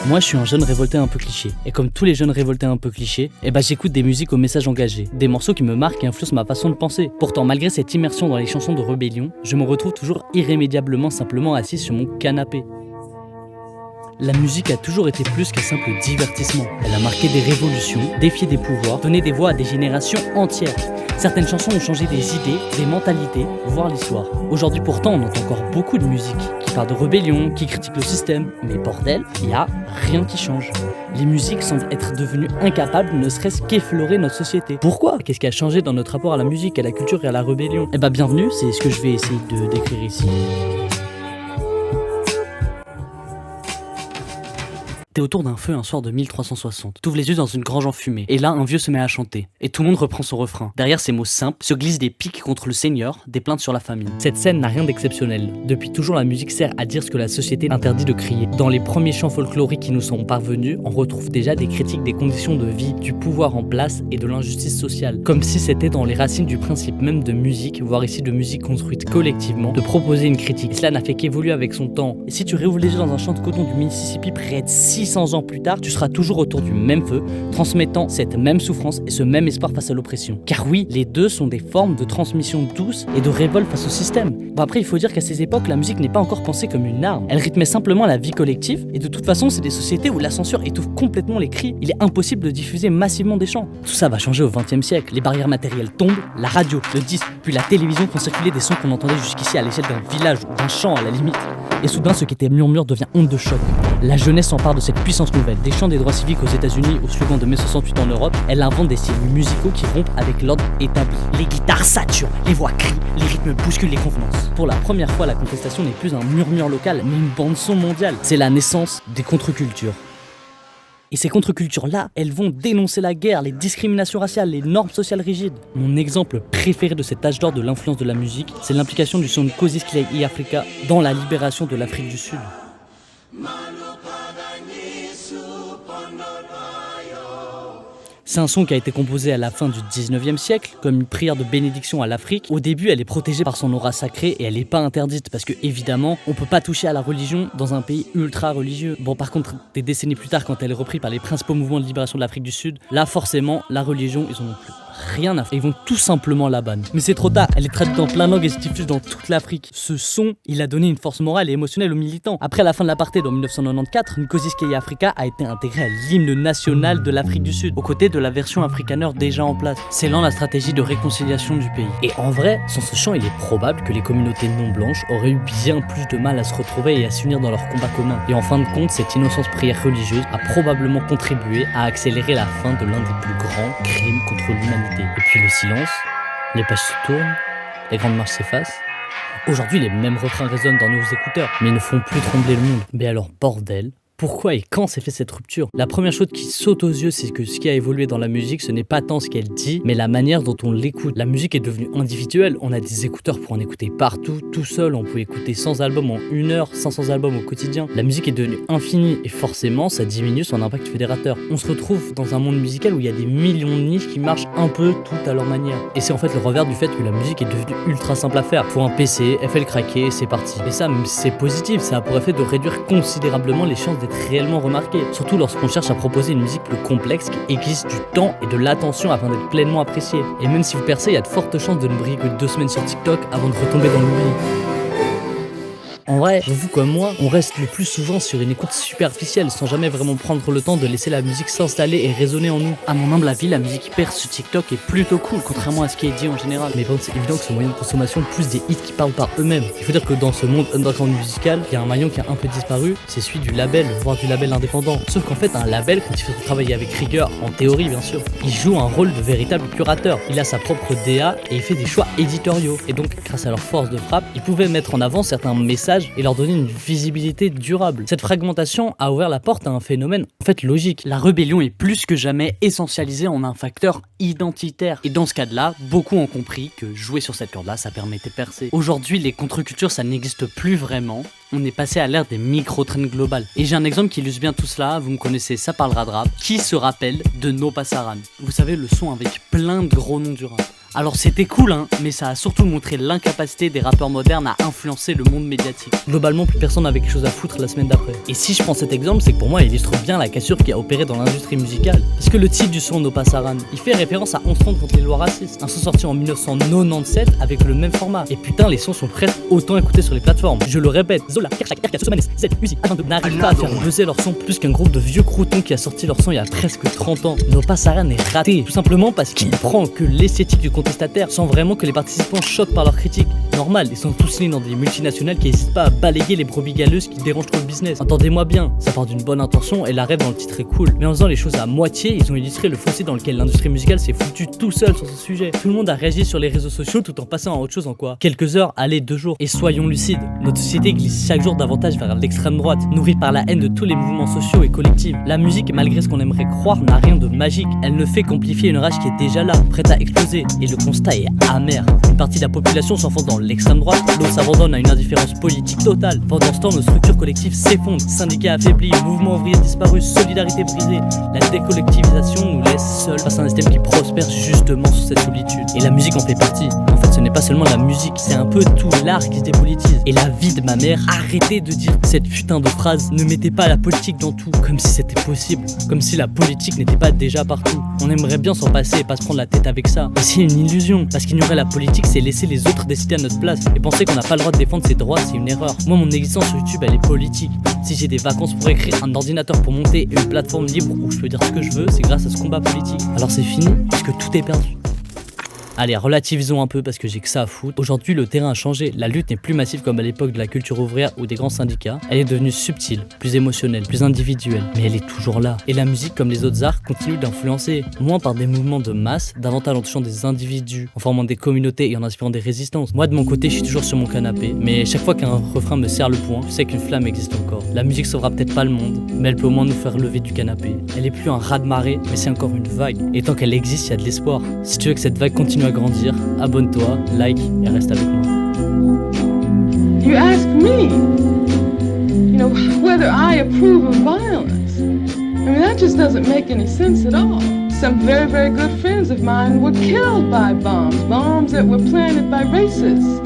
Moi, je suis un jeune révolté un peu cliché. Et comme tous les jeunes révoltés un peu clichés, j'écoute des musiques au message engagé. Des morceaux qui me marquent et influencent ma façon de penser. Pourtant, malgré cette immersion dans les chansons de rébellion, je me retrouve toujours irrémédiablement simplement assis sur mon canapé. La musique a toujours été plus qu'un simple divertissement. Elle a marqué des révolutions, défié des pouvoirs, donné des voix à des générations entières. Certaines chansons ont changé des idées, des mentalités, voire l'histoire. Aujourd'hui pourtant, on entend encore beaucoup de musique qui parle de rébellion, qui critique le système. Mais bordel, il n'y a rien qui change. Les musiques semblent être devenues incapables, ne serait-ce qu'effleurer notre société. Pourquoi ? Qu'est-ce qui a changé dans notre rapport à la musique, à la culture et à la rébellion ? Bienvenue, c'est ce que je vais essayer de décrire ici. T'es autour d'un feu un soir de 1360. T'ouvres les yeux dans une grange enfumée. Et là, un vieux se met à chanter. Et tout le monde reprend son refrain. Derrière ces mots simples se glissent des piques contre le seigneur, des plaintes sur la famine. Cette scène n'a rien d'exceptionnel. Depuis toujours, la musique sert à dire ce que la société interdit de crier. Dans les premiers chants folkloriques qui nous sont parvenus, on retrouve déjà des critiques des conditions de vie, du pouvoir en place et de l'injustice sociale. Comme si c'était dans les racines du principe même de musique, voire ici de musique construite collectivement, de proposer une critique. Et cela n'a fait qu'évoluer avec son temps. Et si tu réouvres les yeux dans un champ de coton du Mississippi près de 600 ans plus tard, tu seras toujours autour du même feu, transmettant cette même souffrance et ce même espoir face à l'oppression. Car oui, les deux sont des formes de transmission douce et de révolte face au système. Après, il faut dire qu'à ces époques, la musique n'est pas encore pensée comme une arme. Elle rythmait simplement la vie collective, et de toute façon, c'est des sociétés où la censure étouffe complètement les cris. Il est impossible de diffuser massivement des chants. Tout ça va changer au XXe siècle. Les barrières matérielles tombent, la radio, le disque, puis la télévision font circuler des sons qu'on entendait jusqu'ici à l'échelle d'un village ou d'un champ à la limite. Et soudain, ce qui était murmure devient onde de choc. La jeunesse s'empare de cette puissance nouvelle. Des chants des droits civiques aux États-Unis au slogan de mai 68 en Europe, elle invente des styles musicaux qui rompent avec l'ordre établi. Les guitares saturent, les voix crient, les rythmes bousculent les convenances. Pour la première fois, la contestation n'est plus un murmure local, mais une bande-son mondiale. C'est la naissance des contre-cultures. Et ces contre-cultures-là, elles vont dénoncer la guerre, les discriminations raciales, les normes sociales rigides. Mon exemple préféré de cet âge d'or de l'influence de la musique, c'est l'implication du son de Koziski Africa dans la libération de l'Afrique du Sud. C'est un son qui a été composé à la fin du 19e siècle, comme une prière de bénédiction à l'Afrique. Au début, elle est protégée par son aura sacrée et elle n'est pas interdite parce que, évidemment, on peut pas toucher à la religion dans un pays ultra religieux. Bon, par contre, des décennies plus tard, quand elle est reprise par les principaux mouvements de libération de l'Afrique du Sud, là, forcément, la religion, ils en ont plus rien à faire. Ils vont tout simplement la banne. Mais c'est trop tard, elle est traduite dans plein de langues et se diffuse dans toute l'Afrique. Ce son, il a donné une force morale et émotionnelle aux militants. Après la fin de l'apartheid en 1994, Nkosi Africa a été intégrée à l'hymne national de l'Afrique du Sud, aux côtés de la version afrikaner déjà en place, scellant la stratégie de réconciliation du pays. Et en vrai, sans ce chant, il est probable que les communautés non blanches auraient eu bien plus de mal à se retrouver et à s'unir dans leur combat commun. Et en fin de compte, cette innocence prière religieuse a probablement contribué à accélérer la fin de l'un des plus grands crimes contre l'humanité. Et puis le silence, les pages se tournent, les grandes marches s'effacent. Aujourd'hui, les mêmes refrains résonnent dans nos écouteurs, mais ils ne font plus trembler le monde. Mais alors, bordel, pourquoi et quand s'est fait cette rupture ? La première chose qui saute aux yeux, c'est que ce qui a évolué dans la musique, ce n'est pas tant ce qu'elle dit, mais la manière dont on l'écoute. La musique est devenue individuelle, on a des écouteurs pour en écouter partout, tout seul, on peut écouter 100 albums en 1 heure, 500 albums au quotidien. La musique est devenue infinie et forcément, ça diminue son impact fédérateur. On se retrouve dans un monde musical où il y a des millions de niches qui marchent un peu toutes à leur manière. Et c'est en fait le revers du fait que la musique est devenue ultra simple à faire. Pour un PC, FL craqué, c'est parti. Et ça, c'est positif, ça a pour effet de réduire considérablement les chances d'être réellement remarqué, surtout lorsqu'on cherche à proposer une musique plus complexe qui exige du temps et de l'attention afin d'être pleinement appréciée. Et même si vous percez, il y a de fortes chances de ne briller que 2 semaines sur TikTok avant de retomber dans l'oubli. En vrai, vous comme moi, on reste le plus souvent sur une écoute superficielle sans jamais vraiment prendre le temps de laisser la musique s'installer et résonner en nous. À mon humble avis, la musique hyper sur TikTok est plutôt cool, contrairement à ce qui est dit en général. Mais bon, c'est évident que ce moyen de consommation plus des hits qui parlent par eux-mêmes. Il faut dire que dans ce monde underground musical, il y a un maillon qui a un peu disparu, c'est celui du label, voire du label indépendant. Sauf qu'en fait, un label, quand il faut travailler avec rigueur, en théorie bien sûr, il joue un rôle de véritable curateur. Il a sa propre DA et il fait des choix éditoriaux. Et donc, grâce à leur force de frappe, il pouvait mettre en avant certains messages et leur donner une visibilité durable. Cette fragmentation a ouvert la porte à un phénomène en fait logique. La rébellion est plus que jamais essentialisée en un facteur identitaire. Et dans ce cas-là, beaucoup ont compris que jouer sur cette corde-là, ça permettait de percer. Aujourd'hui, les contre-cultures, ça n'existe plus vraiment. On est passé à l'ère des micro-trends globales. Et j'ai un exemple qui illustre bien tout cela, vous me connaissez, ça parlera de rap. Qui se rappelle de No Passaran ? Vous savez, le son avec plein de gros noms du rap. Alors c'était cool, hein, mais ça a surtout montré l'incapacité des rappeurs modernes à influencer le monde médiatique. Globalement, plus personne n'avait quelque chose à foutre la semaine d'après. Et si je prends cet exemple, c'est que pour moi, il illustre bien la cassure qui a opéré dans l'industrie musicale. Parce que le titre du son No Pasaran, il fait référence à 11 contre les lois racistes, un son sorti en 1997 avec le même format. Et putain, les sons sont presque autant écoutés sur les plateformes. Je le répète, Zola, Kershak, RK, Sosomanes, Z, Uzi, A22 n'arrivent pas à faire buzzer leur son plus qu'un groupe de vieux croutons qui a sorti leur son il y a presque 30 ans. No Pasaran est raté, tout simplement parce qu'il prend que l'esthétique du contestataire sans vraiment que les participants choquent par leurs critiques. Normal, ils sont tous nés dans des multinationales qui n'hésitent pas à balayer les brebis galeuses qui dérangent trop le business. Entendez-moi bien, ça part d'une bonne intention et la rêve dans le titre est cool. Mais en faisant les choses à moitié, ils ont illustré le fossé dans lequel l'industrie musicale s'est foutue tout seul sur ce sujet. Tout le monde a réagi sur les réseaux sociaux tout en passant à autre chose en quoi quelques heures, allez 2 jours. Et soyons lucides, notre société glisse chaque jour davantage vers l'extrême droite, nourrie par la haine de tous les mouvements sociaux et collectifs. La musique, malgré ce qu'on aimerait croire, n'a rien de magique. Elle ne fait qu'amplifier une rage qui est déjà là, prête à exploser. Et le constat est amer. Une partie de la population s'enfonce dans l'extrême droite, l'autre s'abandonne à une indifférence politique totale. Pendant ce temps, nos structures collectives s'effondrent, syndicats affaiblis, mouvements ouvriers disparus, solidarité brisée. La décollectivisation nous laisse seuls face à un système qui prospère justement sous cette solitude. Et la musique en fait partie. En fait, ce n'est pas seulement la musique, c'est un peu tout l'art qui se dépolitise. Et la vie de ma mère, arrêtez de dire cette putain de phrase. Ne mettez pas la politique dans tout, comme si c'était possible, comme si la politique n'était pas déjà partout. On aimerait bien s'en passer et pas se prendre la tête avec ça. Mais c'est une illusion, parce qu'ignorer la politique, c'est laisser les autres décider à notre place. Et penser qu'on n'a pas le droit de défendre ses droits, c'est une erreur. Moi, mon existence sur YouTube, elle est politique. Si j'ai des vacances pour écrire, un ordinateur pour monter une plateforme libre où je peux dire ce que je veux, c'est grâce à ce combat politique. Alors c'est fini, parce que tout est perdu. Allez, relativisons un peu parce que j'ai que ça à foutre. Aujourd'hui, le terrain a changé. La lutte n'est plus massive comme à l'époque de la culture ouvrière ou des grands syndicats. Elle est devenue subtile, plus émotionnelle, plus individuelle. Mais elle est toujours là. Et la musique, comme les autres arts, continue d'influencer. Moins par des mouvements de masse, davantage en touchant des individus, en formant des communautés et en inspirant des résistances. Moi, de mon côté, je suis toujours sur mon canapé. Mais chaque fois qu'un refrain me serre le poing, je sais qu'une flamme existe encore. La musique sauvera peut-être pas le monde, mais elle peut au moins nous faire lever du canapé. Elle est plus un raz-de-marée, mais c'est encore une vague. Et tant qu'elle existe, il y a de l'espoir. Si tu veux que cette vague continue à grandir, abonne-toi, like et reste avec moi. You ask me, whether I approve of violence. I mean, that just doesn't make any sense at all. Some very, very good friends of mine were killed by bombs that were planted by racists.